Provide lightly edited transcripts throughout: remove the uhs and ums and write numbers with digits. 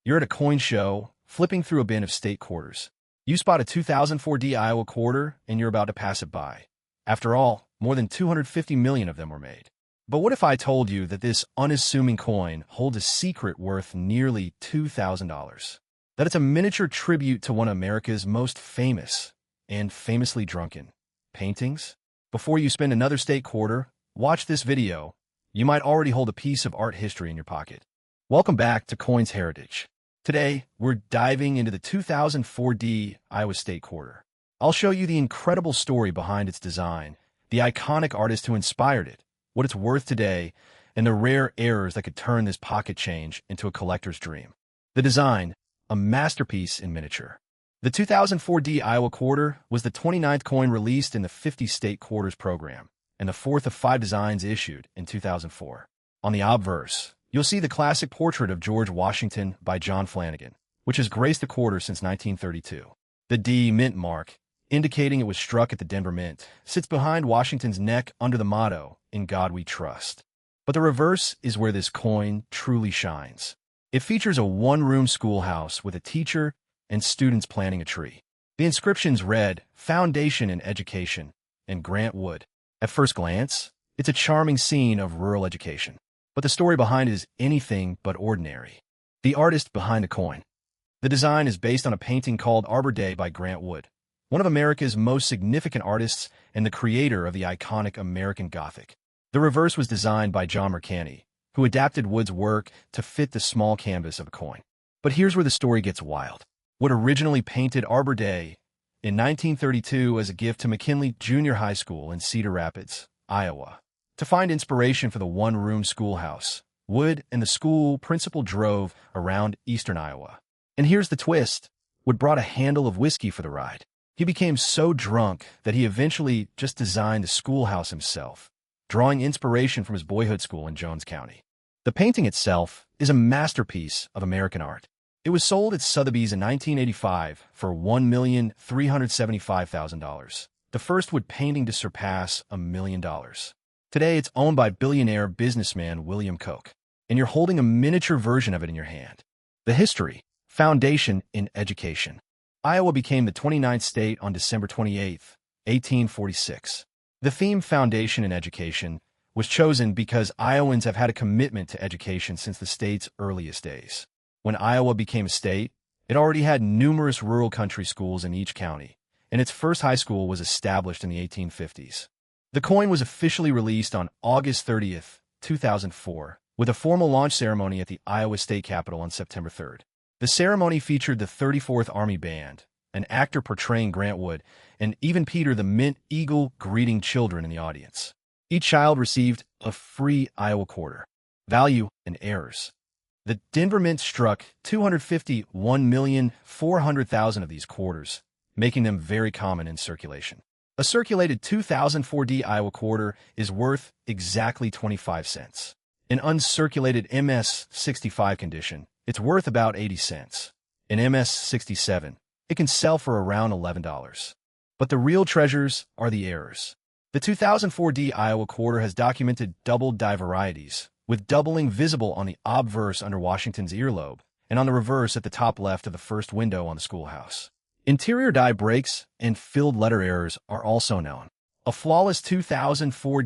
You're at a coin show, flipping through a bin of state quarters. You spot a 2004 Iowa quarter, and you're about to pass it by. After all, more than 250 million of them were made. But what if I told you that this unassuming coin holds a secret worth nearly $2,000? That it's a miniature tribute to one of America's most famous and famously drunken paintings? Before you spend another state quarter, watch this video. You might already hold a piece of art history in your pocket. Welcome back to Coins Heritage. Today, we're diving into the 2004 Iowa State Quarter. I'll show you the incredible story behind its design, the iconic artist who inspired it, what it's worth today, and the rare errors that could turn this pocket change into a collector's dream. The design, a masterpiece in miniature. The 2004 Iowa Quarter was the 29th coin released in the 50 State Quarters program, and the fourth of 5 designs issued in 2004. On the obverse, you'll see the classic portrait of George Washington by John Flanagan, which has graced the quarter since 1932. The D mint mark, indicating it was struck at the Denver Mint, sits behind Washington's neck under the motto, "In God We Trust." But the reverse is where this coin truly shines. It features a one-room schoolhouse with a teacher and students planting a tree. The inscriptions read, "Foundation in Education," and Grant Wood. At first glance, it's a charming scene of rural education. But the story behind it is anything but ordinary. The artist behind the coin. The design is based on a painting called Arbor by Grant Wood, one of America's most significant artists and the creator of the iconic American Gothic. The reverse was designed by John Mercani, who adapted Wood's work to fit the small canvas of a coin. But here's where the story gets wild. Wood originally painted Arbor in 1932 as a gift to McKinley Junior High School in Cedar Rapids, Iowa. To find inspiration for the one-room schoolhouse, Wood and the school principal drove around eastern Iowa. And here's the twist. Wood brought a handle of whiskey for the ride. He became so drunk that he eventually just designed the schoolhouse himself, drawing inspiration from his boyhood school in Jones County. The painting itself is a masterpiece of American art. It was sold at Sotheby's in 1985 for $1,375,000, the first Wood painting to surpass $1 million. Today, it's owned by billionaire businessman William Koch, and you're holding a miniature version of it in your hand. The history, Foundation in Education. Iowa became the 29th state on December 28, 1846. The theme Foundation in Education was chosen because Iowans have had a commitment to education since the state's earliest days. When Iowa became a state, it already had numerous rural country schools in each county, and its first high school was established in the 1850s. The coin was officially released on August 30th, 2004, with a formal launch ceremony at the Iowa State Capitol on September 3rd. The ceremony featured the 34th Army Band, an actor portraying Grant Wood, and even Peter the Mint Eagle greeting children in the audience. Each child received a free Iowa quarter. Value and errors. The Denver Mint struck 251,400,000 of these quarters, making them very common in circulation. A circulated 2004 Iowa quarter is worth exactly 25 cents. In uncirculated MS-65 condition, it's worth about 80 cents. In MS-67, it can sell for around $11. But the real treasures are the errors. The 2004 Iowa quarter has documented doubled die varieties, with doubling visible on the obverse under Washington's earlobe and on the reverse at the top left of the first window on the schoolhouse. Interior die breaks and filled letter errors are also known. A flawless 2004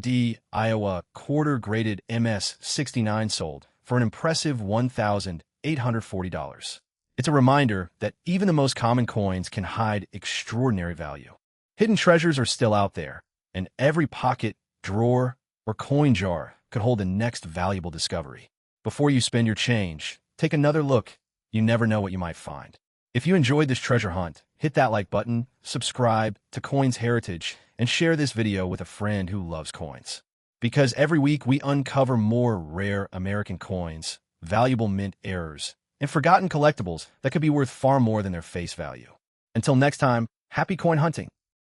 Iowa quarter graded MS-69 sold for an impressive $1,840. It's a reminder that even the most common coins can hide extraordinary value. Hidden treasures are still out there, and every pocket, drawer, or coin jar could hold the next valuable discovery. Before you spend your change, take another look. You never know what you might find. If you enjoyed this treasure hunt, hit that like button, subscribe to Coins Heritage, and share this video with a friend who loves coins. Because every week we uncover more rare American coins, valuable mint errors, and forgotten collectibles that could be worth far more than their face value. Until next time, happy coin hunting!